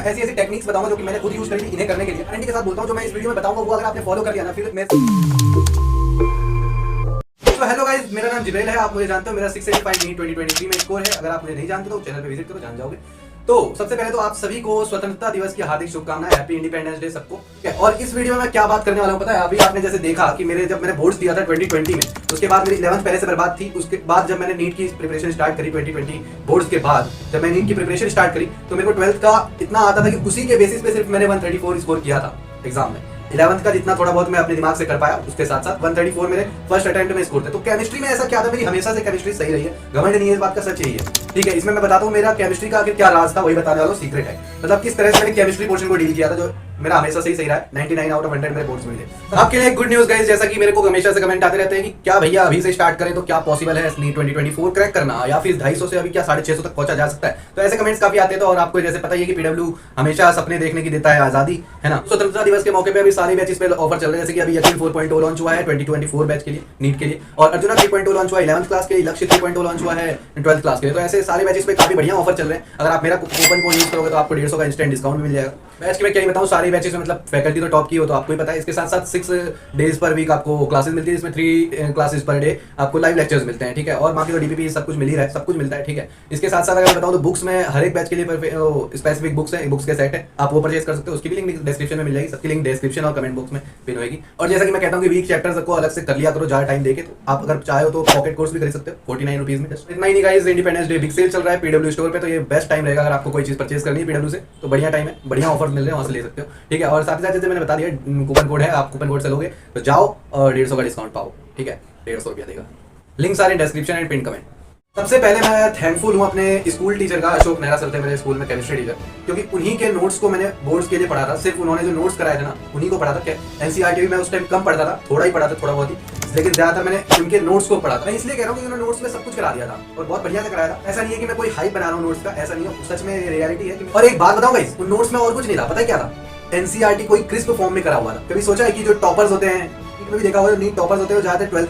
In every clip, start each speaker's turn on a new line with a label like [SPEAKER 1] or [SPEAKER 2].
[SPEAKER 1] ऐसी ऐसी टेक्निक्स बताऊंगा जो कि मैंने खुद यूज करी थी इन्हें करने के लिए। गारंटी के साथ बोलता हूं जो मैं इस वीडियो में बताऊंगा वो अगर आपने फॉलो कर लिया ना फिर मैं तो हेलो गाइस, मेरा नाम जिब्रेल है, आप मुझे जानते हो। मेरा 685 नीट 2023 में स्कोर है। अगर आप मुझे नहीं जानते तो चैनल पे विजिट करो, जान जाओगे। तो सबसे पहले तो आप सभी को स्वतंत्रता दिवस की हार्दिक शुभकामनाएं, हैप्पी इंडिपेंडेंस डे सबको। और इस वीडियो में मैं क्या बात करने वाला हूं पता है? अभी आपने जैसे देखा कि जब मैंने बोर्ड्स दिया था 2020 में, उसके बाद मेरी 11th पहले से बर्बाद थी। उसके बाद जब मैंने नीट की प्रिपरेशन स्टार्ट करी 2020 बोर्ड्स के बाद, जब मैं नीट की प्रिपरेशन स्टार्ट करी तो मेरे को 12th का इतना आता था कि उसी के बेसिस पे सिर्फ मैंने 134 स्कोर किया था एग्जाम में। 11th का जितना थोड़ा बहुत मैं अपने दिमाग से कर पाया, उसके साथ साथ 134 मेरे फर्स्ट अटेम्प्ट में स्कोर थे। तो केमिस्ट्री में ऐसा क्या था, मेरी हमेशा से केमिस्ट्री सही रही है, घमंड नहीं है, इस बात का सच यही है। ठीक है, इसमें मैं बताता हूँ मेरा केमिस्ट्री का आखिर क्या राज था, वही बताने वाला हूँ, सीक्रेट है। मतलब किस तरह से मैंने केमिस्ट्री पोर्शन को डील किया था, जो मेरा हमेशा से ही सही रहा है। 99 आउट ऑफ 100 मेरे बोर्ड्स में थे। आपके लिए गुड न्यूज गाइस, जैसा कि मेरे को हमेशा से कमेंट आते रहते हैं कि क्या भैया अभी से स्टार्ट करें तो क्या पॉसिबल है नीट 2024 क्रैक करना, या फिर 250 से अभी क्या 650 तक पहुंचा जा सकता है। तो ऐसे कमेंट्स काफी आते हैं। तो और आपको जैसे पता ही है कि पीडब्ल्यू हमेशा सपने देखने की देता है आजादी, है ना। स्वतंत्रता दिवस के मौके पे अभी सारे बैचेस पे ऑफर चल रहे हैं। जैसे कि अभी यकीन 4.0 लॉन्च हुआ है 2024 बैच के लिए नीट के लिए, और अर्जुना 3.0 लॉन्च हुआ है 11th क्लास के लिए, लक्ष्य 3.0 लॉन्च हुआ है 12th क्लास के लिए। तो ऐसे सारे बैचेस पे काफी बढ़िया ऑफर चल रहे हैं। अगर आप मेरा कूपन कोड यूज करोगे तो आपको 150 का इंस्टेंट डिस्काउंट मिल जाएगा। बैच की मैं क्या ही बताऊं, सारे बैचेस में मतलब फैकल्टी तो टॉप की हो तो आपको ही पता है। इसके साथ साथ 6 डेज पर वीक आपको क्लासेस मिलती है, जिसमें 3 क्लासेस पर डे आपको लाइव लेक्चर्स मिलते हैं। ठीक है, और बाकी तो डीपीपी सब कुछ मिल ही रहा है, सब कुछ मिलता है। ठीक है, इसके साथ साथ अगर मैं बताऊं तो बुक्स में हर एक बैच के लिए स्पेसिफिक बुक्स है, बुक्स के सेट है, आप वो परचेज कर सकते हो। उसकी भी लिंक डिस्क्रिप्शन में मिल जाएगी, सबकी लिंक डिस्क्रिप्शन और कमेंट बॉक्स में पिन होगी। और जैसा कि मैं कहता हूं कि वीक चैप्टर्स को अलग से कर लिया करो, ज्यादा टाइम देके। तो आप अगर चाहो तो पॉकेट कोर्स भी कर सकते हो 49 रुपीज में। इतना ही नहीं guys, independence day big sale चल रहा है पीडब्ल्यू स्टोर पे, तो ये बेस्ट टाइम रहेगा। अगर आपको कोई चीज परचेज करनी है पीडब्ल्यू से तो बढ़िया टाइम है, बढ़िया ऑफर मिल रहे हैं, वहां से ले सकते हो। ठीक है, और साथ ही साथ जैसे मैंने बता दिया कूपन कोड है, आप कूपन कोड से लोगे तो जाओ और 150 का डिस्काउंट पाओ। ठीक है, 150 रुपया देगा। लिंक सारे डिस्क्रिप्शन एंड पिन कमेंट। सबसे पहले मैं थैंकफुल हूँ अपने स्कूल टीचर का, अशोक नेहरा सर थे मेरे स्कूल में केमिस्ट्री टीचर, क्योंकि उन्हीं के नोट्स को मैंने बोर्ड्स के लिए पढ़ा था। सिर्फ उन्होंने जो नोट्स कराए थे ना उन्हीं को पढ़ा था। एनसीईआरटी भी मैं उस टाइम कम पढ़ता था, थोड़ा ही पढ़ा था, थोड़ा बहुत ही, लेकिन ज्यादातर मैंने उनके नोट्स को पढ़ा था। मैं इसलिए कह रहा हूँ कि उन्होंने नोट्स में सब कुछ करा दिया था और बहुत बढ़िया से कराया था। ऐसा नहीं है कि मैं कोई हाइप बना रहा हूँ नोट्स का, ऐसा नहीं है, सच में रियलिटी है। और एक बात बताऊँ गाइस, उन नोट्स में और कुछ नहीं था, पता है क्या था? एनसीईआरटी कोई क्रिस्प फॉर्म में करा हुआ था। कभी सोचा है कि जो टॉपर्स होते हैं, भी देखा हुआ नीट टॉपर्स होते हैं, जाते 12th,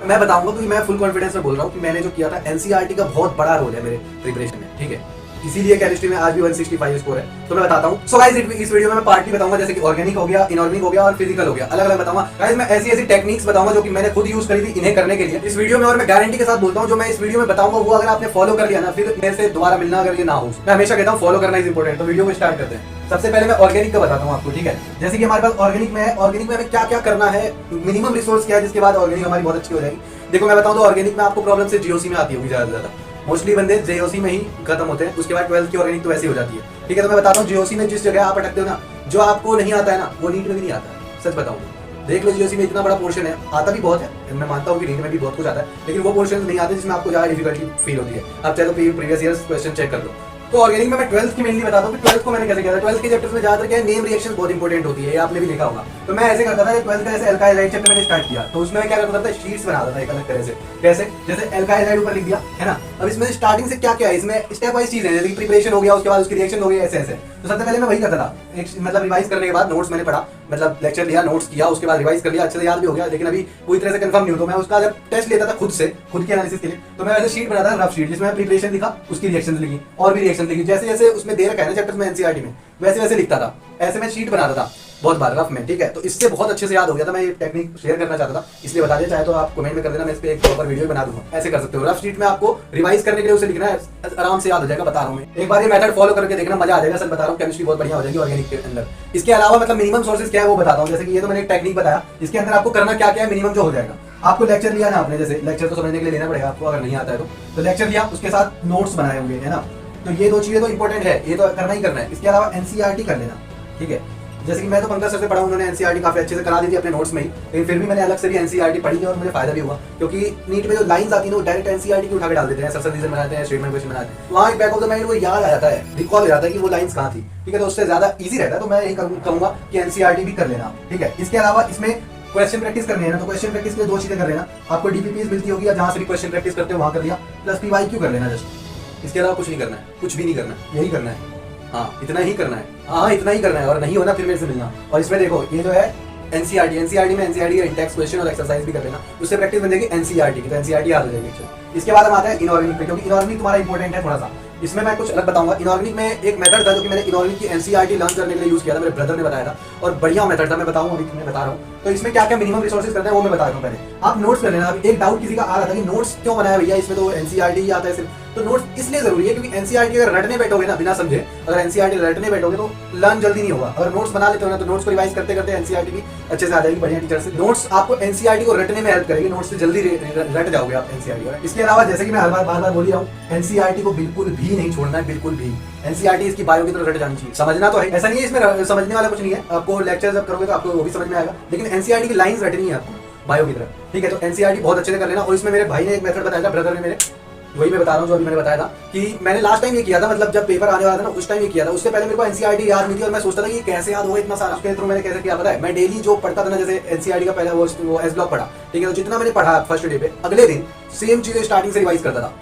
[SPEAKER 1] मैं बताऊंगा क्योंकि मैं फुल कॉन्फिडेंस में बोल रहा हूँ कि मैंने जो किया था एनसीईआरटी का बहुत बड़ा रोल है मेरे प्रिपरेशन में। ठीक है, इसीलिए केमिस्ट्री में आज भी 165 स्कोर है। तो मैं बताता हूँ। सो गाइस, इस वीडियो में मैं पार्ट भी बताऊंगा, जैसे कि ऑर्गेनिक हो गया, इनऑर्गेनिक हो गया और फिजिकल हो गया, अलग अलग बताऊंगा। गाइस, मैं ऐसी ऐसी टेक्निक्स बताऊंगा जो कि मैंने खुद यूज करी थी इन्हें करने के लिए इस वीडियो में। और मैं गारंटी के साथ बोलता हूँ जो मैं इस वीडियो में बताऊंगा वो अगर आपने फॉलो कर लिया ना, फिर मेरे से दोबारा मिलना अगर ये ना हो। मैं हमेशा कहता हूँ फॉलो करना इज इंपॉर्टेंट। तो वीडियो को स्टार्ट करते हैं। सबसे पहले मैं ऑर्गेनिक का बताता हूँ आपको। ठीक है, जैसे कि हमारे पास ऑर्गेनिक में है, ऑर्गेनिक में हमें क्या क्या करना है, मिनिमम रिसोर्स क्या है, जिसके बाद ऑर्गेनिक हमारी बहुत अच्छी हो जाएगी। देखो मैं बताऊँ तो ऑर्गेनिक में आपको प्रॉब्लम से जीओसी में आती होगी ज्यादा से ज्यादा, मोस्टली बंदे जेओसी में ही खत्म होते हैं। उसके बाद 12th की ऑर्गेनिक तो वैसी हो जाती है। ठीक है, तो मैं बताता हूँ जीओसी में जिस जगह आप अटकते हो ना, जो आपको नहीं आता है ना वो नीट में भी नहीं आता है। सच बताऊँ देख लो, जीओसी में इतना बड़ा पोर्शन है, आता भी बहुत है, मैं मानता हूँ कि नीट में भी बहुत कुछ आता है, लेकिन वो पोर्शन नहीं आते जिसमें आपको ज्यादा डिफिकल्टी फील होती है। आप चाहे तो प्रीवियस ईयर्स क्वेश्चन चेक कर लो। तो ऑर्गेनिक में मैं 12th की मेनली बताता हूँ कि 12th को मैंने कैसे किया था। 12th के चैप्टर्स में ज्यादातर क्या है, नेम रिएक्शन बहुत इंपॉर्टेंट होती है, ये आपने भी देखा होगा। तो मैं ऐसे करता था, 12th का ऐसे एल्काइलाइड चैप्टर मैंने स्टार्ट किया तो उसमें क्या करता था, शीट्स बनाता था एक अलग तरह से। कैसे? जैसे एल्काइलाइड ऊपर लिख दिया, है ना। अब इसमें स्टार्टिंग से क्या क्या है, इसमें स्टेप वाइज चीजें हैं, जैसे प्रिपरेशन हो गया, उसके बाद उसकी रिएक्शन हो गई, ऐसे ऐसे। तो सबसे पहले मैं वही करता था, मतलब रिवाइज करने के बाद नोट्स मैंने पढ़ा, मतलब लेक्चर लिया, नोट्स किया, उसके बाद रिवाइज कर लिया, अच्छे से याद भी हो गया, लेकिन अभी पूरी तरह से कंफर्म नहीं हो। तो मैं उसका जब टेस्ट लेता था खुद से, खुद के एनालिसिस के लिए, तो मैं ऐसे शीट बनाता था, रफ शीट, जिसमें प्रिपरेशन लिखा, उसकी रिएक्शन लिखी और भी रिएक्शन लिखी, जैसे जैसे उसमें दे रखा है ना चैप्टर्स में एनसीईआरटी में, वैसे वैसे लिखता था। ऐसे मैं शीट बनाता था बहुत बार रफ में। ठीक है, तो इससे बहुत अच्छे से याद हो गया था। मैं ये टेक्निक शेयर करना चाहता था, इसलिए बता दिया। चाहे तो आप कमेंट में कर देना, मैं इस पे एक प्रॉपर वीडियो बना दूंगा। ऐसे कर सकते हो, रफ शीट में आपको रिवाइज करने के लिए उसे लिखना है, आराम से याद हो जाएगा, बता रहा हूँ मैं। एक बार ये मेथड फॉलो करके देखना, मजा आ जाएगा, सच बता रहा हूँ, केमिस्ट्री बहुत बढ़िया हो जाएगी ऑर्गेनिक के अंदर। इसके अलावा मतलब मिनिमम सोर्सेज क्या है वो बताता हूँ। जैसे कि ये तो मैंने एक टेक्निक बताया, इसके अंदर आपको करना क्या क्या है, मिनिमम जो हो जाएगा। आपको लेक्चर लिया ना आपने, जैसे लेक्चर तो समझने के लिए लेना पड़ेगा आपको, अगर नहीं आता है तो लेक्चर लिया, उसके साथ नोट्स बनाए होंगे, है ना। तो ये दो चीजें तो इंपॉर्टेंट है, ये तो करना ही करना है। इसके अलावा एनसीईआरटी कर लेना। ठीक है, जैसे कि मैं तो पंकज सर से पढ़ा, उन्होंने एनसीईआरटी काफी अच्छे से करा दी थी अपने नोट्स में ही, लेकिन फिर भी मैंने अलग से भी एनसीईआरटी पढ़ी है और मुझे फायदा भी हुआ, क्योंकि नीट में जो लाइंस आती है वो डायरेक्ट एनसीईआरटी की उठा के डाल देते हैं, सब रीजन बनाते हैं, स्टेटमेंट क्वेश्चन बनाते हैं, वहाँ एक बैक ऑफ द माइंड वो याद आ जाता है, रिकॉल हो जाता है कि वो लाइंस कहाँ थी। ठीक है, तो उससे ज्यादा ईजी रहता है। तो मैं यही कहूंगा कि एनसीईआरटी भी कर लेना। ठीक है, इसके अलावा इसमें क्वेश्चन प्रैक्टिस करनी है ना, तो क्वेश्चन प्रैक्टिस के लिए दो चीजें कर लेना। आपको डीपीपीएस मिलती होगी या जहां से भी क्वेश्चन प्रैक्टिस करते हो वहां कर लिया, प्लस पीवाईक्यू कर लेना जस्ट। इसके अलावा कुछ नहीं करना है, कुछ भी नहीं करना है, यही करना है। हाँ, इतना ही करना है, हाँ इतना ही करना है, और नहीं होना फिर मेरे से मिलना। और इसमें देखो ये जो है एनसीईआरटी में एनसीईआरटी का इंटेक्स क्वेश्चन और एक्सरसाइज भी कर लेना, उससे प्रैक्टिस बन जाएगी एनसीईआरटी की, तो एनसीईआरटी याद हो जाएगी। इसके बाद हम आते हैं इनऑर्गेनिक पे, क्योंकि इनऑर्गेनिक तुम्हारा इंपॉर्टेंट है थोड़ा सा। इसमें मैं कुछ अलग बताऊंगा। इनऑर्गेनिक में एक मेथड था जो कि मैंने इनऑर्गेनिक की एनसीईआरटी लर्न करने के लिए यूज किया था, मेरे ब्रदर ने बताया था, और बढ़िया मेथड था, मैं बताऊंगा अभी मैं बता रहा हूँ। तो इसमें क्या क्या मिनिमम रिसोर्सेज करते हैं वो मैं बता रहा हूँ। पहले आप नोट्स कर लेना। एक डाउट किसी का आ रहा था कि नोट्स क्यों बनाया भैया, इसमें तो एनसीईआरटी ही आता है सिर्फ। तो नोट्स इसलिए जरूरी है क्योंकि एनसीईआरटी अगर रटने बैठोगे ना बिना समझे, अगर एनसीईआरटी रटने बैठोगे तो लर्न जल्दी नहीं होगा। अगर नोट्स बना लेते हो ना तो नोट्स को रिवाइज करते करते एनसीईआरटी भी अच्छे से आ जाएगी बढ़िया टीचर से। नोट्स आपको एनसीईआरटी को रटने में हेल्प करेगी, नोट्स से जल्दी रट जाओगे आप एनसीईआरटी। इसके अलावा जैसे कि मैं हर बार बोल रहा हूँ, एनसीईआरटी को बिल्कुल भी नहीं छोड़ना है, बिल्कुल भी। एनसीईआरटी इसकी बायो की तरह रट जानी चाहिए। समझना तो है, ऐसा नहीं है इसमें समझने वाला कुछ नहीं है, आपको लेक्चर जब करोगे तो आपको वो भी समझ में आएगा, लेकिन एनसीईआरटी की लाइंस रटनी है आपको बायो की तरह, ठीक है। तो एनसीईआरटी बहुत अच्छे से कर लेना। और इसमें मेरे भाई ने एक मेथड बताया था, ब्रदर ने मेरे, वही मैं बता रहा हूँ जो अभी मैंने बताया था कि मैंने लास्ट टाइम ये किया था, मतलब जब पेपर आने वाला था ना उस टाइम ये किया था। उससे पहले मेरे को एनसीईआरटी याद नहीं थी और मैं सोचता था कि कैसे याद होगा इतना सारा। उसके थ्रू मैंने कैसे किया पता है, मैं डेली जो पढ़ता था ना, जैसे एनसीईआरटी का पहला वो एस ब्लॉक पढ़ा, ठीक है, तो जितना मैंने पढ़ा फर्स्ट डे पे, अगले दिन सेम चीजें स्टार्टिंग से रिवाइज करता था।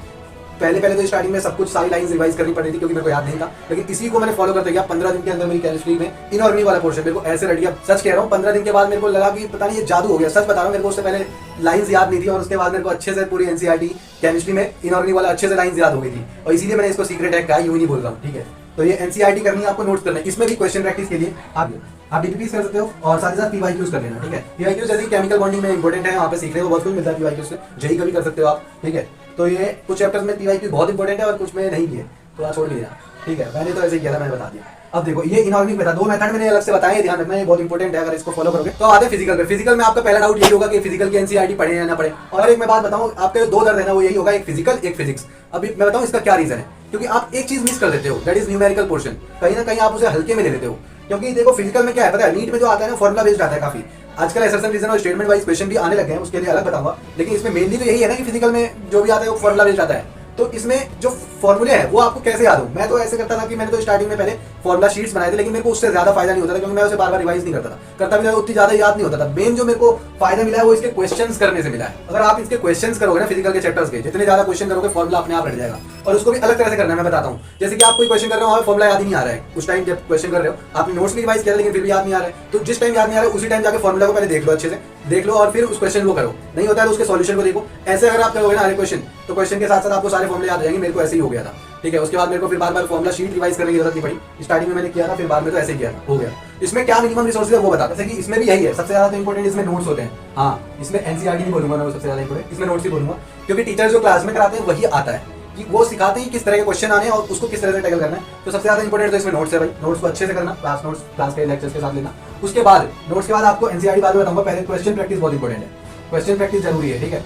[SPEAKER 1] पहले तो स्टार्टिंग में सब कुछ सारी लाइंस रिवाइज करनी पड़ी थी क्योंकि मेरे को याद नहीं था, लेकिन इसी को मैंने फॉलो करते गया। 15 दिन के अंदर मेरी केमिस्ट्री में इनऑर्गेनिक वाला पोर्शन मेरे को ऐसे रट गया, सच कह रहा हूँ। 15 दिन के बाद मेरे को लगा कि पता नहीं ये जादू हो गया, सच बता रहा हूँ। मेरे को उससे पहले लाइंस याद नहीं थी और उसके बाद मेरे को अच्छे से पूरी एनसीईआरटी केमिस्ट्री में इनऑर्गेनिक वाला अच्छे से लाइंस याद हो गई थी, और इसीलिए मैंने इसको सीक्रेट हैक कहा, यूं नहीं बोल रहा हूँ, ठीक है। तो ये एनसीईआरटी करनी है, आपको नोट्स करना है। इसमें भी क्वेश्चन प्रैक्टिस के लिए आप डीपीपीस कर सकते हो और साथ ही साथ पीवाईक्यूज कर लेना, ठीक है। पीवाईक्यूज जैसे केमिकल बॉन्डिंग में इंपॉर्टेंट है, वहाँ पे सीखने को बहुत कुछ मिलता है पीवाईक्यूज से, जेई का भी कर सकते हो आप, ठीक है। तो ये कुछ चैप्टर्स में पीवाईक्यू बहुत इंपॉर्टेंट है और कुछ में नहीं भी है, तो आप छोड़ लीजिए, ठीक है। मैंने तो ऐसे किया था, मैंने बता दिया। अब देखो ये इनऑर्गेनिक में था, दो मेथड मैंने अलग से बताया, ध्यान रखना ये बहुत इंपॉर्टेंट है, अगर इसको फॉलो करोगे। तो आते हैं फिजिकल पे। फिजिकल में आपका पहला डाउट यही होगा कि फिजिकल की एनसीईआरटी पढ़े या ना पढ़े। और एक मैं बात बताऊं, आपके दो दर्द है ना, वो यही होगा, एक फिजिकल एक फिजिक्स। अभी मैं बताऊं इसका क्या रीजन है, क्योंकि आप एक चीज मिस कर देते हो, दैट इज न्यूमेरिकल पोर्शन। कहीं ना कहीं आप उसे हल्के में ले लेते हो, क्योंकि देखो फिजिकल में क्या है पता है, नीट में जो आता है ना फॉर्मुला बेस्ड आता है काफी। आजकल एसएसएम रीजन और स्टेटमेंट वाइज क्वेश्चन भी आने लगे हैं, उसके लिए अलग बताऊंगा, लेकिन इसमें मेनली तो यही है ना कि फिजिकल में जो भी आता है वो फॉर्मुला बेस्ड आता है। तो इसमें जो फॉर्मूले हैं वो आपको कैसे याद हो। मैं तो ऐसे करता था कि मैंने तो स्टार्टिंग में पहले फॉर्मुला शीट्स बनाए थे, लेकिन मेरे को उससे ज्यादा फायदा नहीं होता था, क्योंकि मैं उसे बार बार रिवाइज नहीं करता था, करता भी था उतनी ज्यादा याद नहीं होता था। मेन जो मेरे को फायदा मिला है वो इसके क्वेश्चंस करने से मिला है। अगर आप इसके क्वेश्चंस करोगे ना फिजिकल के चैप्टर्स के, जितने ज्यादा क्वेश्चन करोगे फॉर्मुला अपने आप रट जाएगा। और उसको भी अलग तरह से करना है, मैं बताता हूँ। जैसे कि आप कोई क्वेश्चन कर रहे हो, हमें फॉर्मुला याद ही नहीं आ रहा है, उस टाइम जब क्वेश्चन कर रहे हो आपने नोट्स भी रिवाइज किया लेकिन फिर भी याद नहीं आ रहा है, तो जिस टाइम याद नहीं आ रहा है उसी टाइम जाकर फॉर्मुला को पहले देख लो, अच्छे से देख लो और फिर उस क्वेश्चन को करो। नहीं होता है तो उसके सॉल्यूशन को देखो। ऐसे अगर आप करोगे ना हर क्वेश्चन, तो क्वेश्चन के साथ साथ आपको सारे फॉर्मुले याद हो जाएंगे। मेरे को ऐसे ही हो गया था, ठीक है। उसके बाद मेरे को फिर बार बार फॉर्मुला शीट रिवाइज करने की जरूरत नहीं पड़ी। स्टार्टिंग में मैंने किया था, फिर बाद में तो ऐसे ही किया था, हो गया। इसमें क्या मिनिमम रिसोर्सेज है वो बता, जैसे कि इसमें भी यही है, सबसे ज्यादा तो इंपॉर्टेंट इसमें नोट्स होते हैं। हाँ, इसमें एनसीईआरटी नहीं बोलूंगा मैं, वो सबसे ज्यादा इंपॉर्टेंट, इसमें नोट्स ही बोलूंगा, क्योंकि टीचर जो क्लास में कराते हैं वही आता है, कि वो सिखाते हैं किस तरह के क्वेश्चन आने और उसको किस तरह से टैकल करना है। तो सबसे ज्यादा इंपॉर्टेंट तो इसमें नोट्स है भाई, नोट्स को अच्छे से करना, क्लास नोट्स क्लास के लेक्चर्स के साथ लेना। उसके बाद नोट्स के बाद आपको एनसीईआरटी बाद में बताऊंगा, पहले क्वेश्चन प्रैक्टिस बहुत इंपॉर्टेंट है। क्वेश्चन प्रैक्टिस जरूरी है, ठीक है।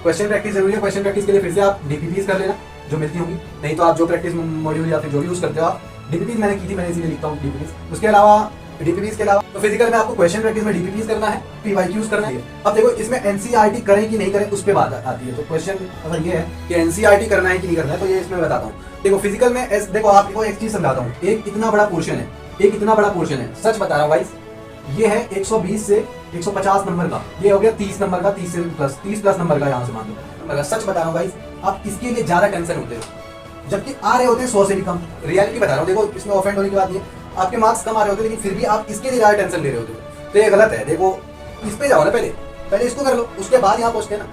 [SPEAKER 1] क्वेश्चन प्रैक्टिस जरूरी है। क्वेश्चन प्रैक्टिस के लिए फिर से आप डीपीपीस कर लेना जो मिलती होंगी, नहीं तो आप जो प्रैक्टिस मॉड्यूल या फिर जो भी यूज करते हो आप। डीपीपीस मैंने की थी, मैंने इसीलिए लिखता हूँ डीपीपीस। उसके अलावा डीपीपीस के अलावा तो फिजिकल में आपको क्वेश्चन प्रैक्टिस में डीपीपीस करना है, पीवाईक्यूज करना है। अब देखो इसमें एनसीईआरटी करें कि नहीं करें उस पे बात आती है। तो क्वेश्चन अगर ये है कि एनसीईआरटी करना है कि नहीं करना है, तो ये इसमें बताता हूँ। देखो फिजिकल में देखो आपको एक चीज समझाता हूँ। एक इतना बड़ा पोर्शन है, एक इतना बड़ा पोर्शन है, सच बता रहा हूँ भाई, ये है 120 से 150 नंबर का, ये हो गया 30 नंबर का, 30 प्लस नंबर का, यहाँ से मान लो। सच बता रहा हूँ भाई, आप इसके लिए ज्यादा टेंशन होते हो, जबकि आ रहे होते हैं 100 से भी कम। रियलिटी बता रहा हूँ, देखो इसमें ऑफेंड होने की बात नहीं है, आपके मार्क्स कम आ रहे होते हैं, लेकिन फिर भी आप इसके लिए ज्यादा टेंशन ले रहे होते हो, तो ये गलत है। देखो इस पे जाओ ना, पहले इसको कर लो, उसके बाद यहाँ पहुंचते हैं ना।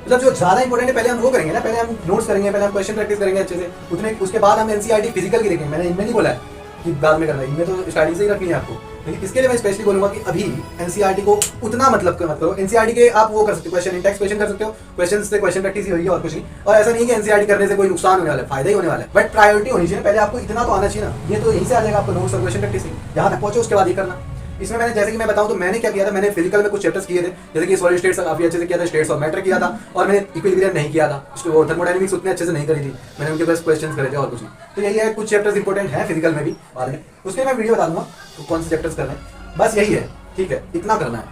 [SPEAKER 1] मतलब जो ज्यादा इंपॉर्टेंट है पहले हम वो करेंगे ना, पहले हम नोट्स करेंगे, पहले हम क्वेश्चन प्रैक्टिस करेंगे अच्छे से, उतने उसके बाद हम एनसीईआरटी फिजिकल की देखेंगे। मैंने इनमें नहीं बोला है कि बाद में करना है, इनमें तो स्टार्टिंग से ही रखनी है आपको, लेकिन इसके लिए मैं स्पेशली बोलूंगा कि अभी एनसीईआरटी को उतना मतलब मत करो। एनसीईआरटी के आप वो कर सकते हो, क्वेश्चन इंटेक्स क्वेश्चन कर सकते हो, क्वेश्चन से क्वेश्चन प्रैक्टिस ही होगी और कुछ नहीं। और ऐसा नहीं कि एनसीईआरटी करने से कोई नुकसान होने वाला है, फायदा ही होने वाला है, बट प्रायोरिटी होनी चाहिए। पहले आपको इतना तो आना चाहिए ना, ये तो यहीं से आ जाएगा आपको नोट्स और क्वेश्चन प्रैक्टिस, यहाँ तक पहुंचो, उसके बाद ये करना। इसमें मैंने जैसे कि मैं बताऊं तो मैंने क्या किया था, मैंने फिजिकल में कुछ चैप्टर्स किए थे, जैसे कि सॉलिड स्टेट्स काफी अच्छे से किया था, स्टेट्स ऑफ मैटर किया था, और मैंने इक्विलिब्रियम नहीं किया था, वो थर्मोडायनामिक्स उतने अच्छे से नहीं करी थी, मैंने उनके पास क्वेश्चंस करे थे और कुछ नहीं। तो यही है, कुछ चैप्टर्स इंपॉर्टेंट है फिजिकल में भी, बाद में उसके मैं वीडियो बता दूंगा तो कौन से चैप्टर्स करने हैं, बस यही है, ठीक है, इतना करना है।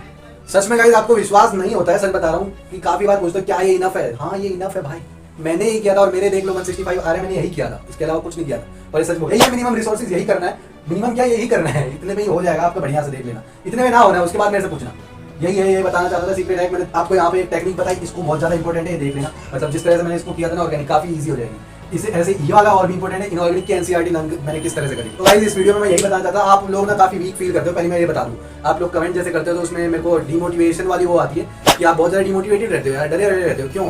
[SPEAKER 1] सच में गाइस आपको विश्वास नहीं होता है, सच बता रहा हूँ कि काफी बार पूछते हो क्या ये इनफ है। हाँ ये इनफ है भाई, मैंने यही किया था और मेरे देख लो 165 आ रहे, मैंने यही किया था, इसके अलावा कुछ नहीं किया था। और सच में यही है, मिनिमम रिसोर्सेज यही करना है, मिनिमम क्या यही करना है, इतने में ही हो जाएगा आपका, बढ़िया से देख लेना, इतने में ना होना है उसके बाद मेरे से पूछना। यही है, ये बताना चाहता था सीक्रेट है। मैंने आपको यहाँ पे एक टेक्निक बताई, इसको बहुत ज्यादा इंपॉर्टेंट है, देख लेना। मतलब जिस तरह से मैंने इसको किया था ना ऑर्गेनिक, काफी ईजी हो जाएगी। इसे ऐसे ये वाला और भी इंपॉर्टेंट है, इनऑर्गेनिक की एनसीईआरटी मैंने किस तरह से करी। तो गाइस इस वीडियो में मैं यही बताना चाहता हूं, आप लोग ना काफी वीक फील करते हो। पहले मैं ये बता दूं, आप लोग कमेंट जैसे करते हो तो उसमें मेरे को डिमोटिवेशन वाली वो आती है कि आप बहुत ज्यादा डिमोटिवेटेड रहते हो यार, डरे रहते हो, क्यों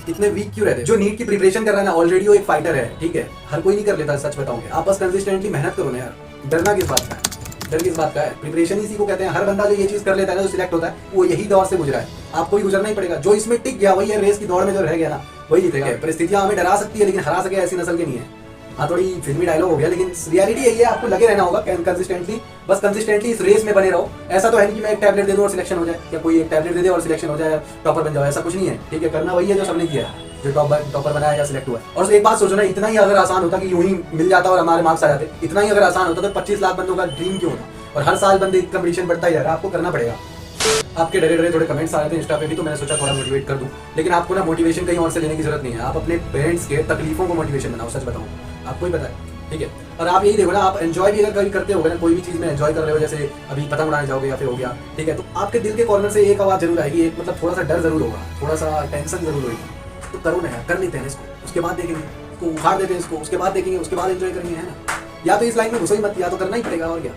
[SPEAKER 1] इतने वीक क्यों रहते हो? जो नीट की प्रिपरेशन कर रहा है ना, ऑलरेडी वो एक फाइटर है, ठीक है, हर कोई नहीं कर लेता, सच बताऊंगे। आप बस कंसिस्टेंटली मेहनत करो ना यार, डरना किस बात का है? डर किस बात का है? प्रिपरेशन इसी को कहते हैं। हर बंदा जो ये चीज कर लेता है ना, जो सिलेक्ट होता है, वो यही दौर से गुजरा है, आपको भी गुजरना ही पड़ेगा। जो इसमें टिक गया वही है, रेस की दौड़ में जो रह गया ना वही जीतेगा। परिस्थितियां हमें डरा सकती है लेकिन हरा सके ऐसी नस्ल की नहीं है। हाँ, थोड़ी फिल्मी डायलॉग हो गया लेकिन रियलिटी यही है, आपको लगे रहना होगा कंसिस्टेंटली, बस कंसिस्टेंटली इस रेस में बने रहो। ऐसा तो है नहीं कि मैं एक टैबलेट दे दूं और सिलेक्शन हो जाए, या कोई एक टैबलेट दे दे और सिलेक्शन हो जाए, टॉपर बन जाओ, ऐसा कुछ नहीं है, ठीक है। करना वही है जो सबने किया है, जो टॉपर बनाया या सिलेक्ट हुआ। और एक बात सोचो ना, इतना ही अगर आसान होता कि यूं ही मिल जाता और हमारे मार्क्स आ जाते, इतना ही अगर आसान होता तो 25 लाख बंदों का ड्रीम क्यों होता? और हर साल बंदे कंपटीशन बढ़ता ही जा रहा है, आपको करना पड़ेगा। आपके डरे डरे थोड़े कमेंट्स आ रहे थे इंस्टा पे भी, तो मैंने सोचा थोड़ा मोटिवेट कर दूं, लेकिन आपको ना मोटिवेशन कहीं और से लेने की जरूरत नहीं है। आप अपने पेरेंट्स के तकलीफों को मोटिवेशन बनाओ, सच बताऊं, आपको ही पता है, ठीक है। और आप यही देखो ना, आप एंजॉय भी अगर कभी करते हो ना, कोई भी चीज में एंजॉय कर रहे हो, जैसे अभी पतंग उड़ाने जाओगे या फिर हो गया, ठीक है, तो आपके दिल के कॉर्नर से एक आवाज जरूर आएगी, एक मतलब थोड़ा सा डर जरूर होगा, थोड़ा सा टेंशन जरूर होगी। तो करो ना यार, कर लेते हैं इसको, उसके बाद देखेंगे, इसको उखाड़ देते हैं इसको, उसके बाद देखेंगे, उसके बाद एंजॉय करेंगे, है ना। या तो इस लाइन में घुसो ही मत, या तो करना ही पड़ेगा, और क्या।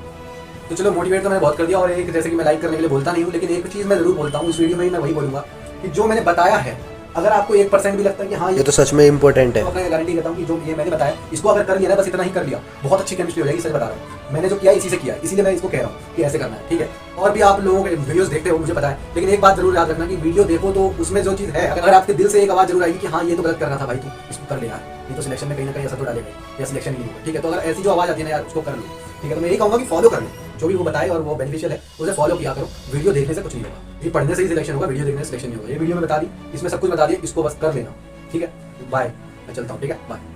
[SPEAKER 1] तो चलो, मोटिवेट तो मैंने बहुत कर दिया। और एक, जैसे कि मैं लाइक करने के लिए बोलता नहीं हूँ, लेकिन एक चीज मैं जरूर बोलता हूँ इस वीडियो में ही, मैं वही बोलूंगा कि जो मैंने बताया है, अगर आपको 1% भी लगता है कि हाँ
[SPEAKER 2] ये तो सच में इम्पोर्टेंट है,
[SPEAKER 1] तो मैं गारंटी करता हूँ कि जो ये मैंने बताया, इसको अगर कर लिया ना, बस इतना ही कर लिया, बहुत अच्छी केमिस्ट्री हो जाएगी, सच बता रहा हूँ। मैंने जो किया इसी से किया, इसीलिए मैं इसको कह रहा हूँ कि ऐसे करना है, ठीक है। और भी आप लोगों के वीडियोस देखते हो मुझे पता है, लेकिन एक बात जरूर याद रखना कि वीडियो देखो तो उसमें जो चीज़ है, अगर आपके दिल से एक आवाज़ जरूर आएगी कि हाँ ये तो गलत कर रहा था भाई, तू इसको कर ले यार, ये तो सिलेक्शन में कहीं ना कहीं असर तो डालेगा या सिलेक्शन नहीं होगा, ठीक है। तो अगर ऐसी जो आवाज़ आती है ना यार, उसको कर लो, ठीक है। तो मैं यही कहूँगा कि फॉलो कर लो, जो भी वो बताए और वो बेनिफिशियल है उसे फॉलो किया करो। वीडियो देखने से कुछ नहीं होगा, ये पढ़ने से ही सिलेक्शन होगा, वीडियो देखने से सिलेक्शन नहीं होगा। ये वीडियो में बता दी, इसमें सब कुछ बता दिया, इसको बस कर लेना, ठीक है। बाय, मैं चलता हूँ, ठीक है, बाय।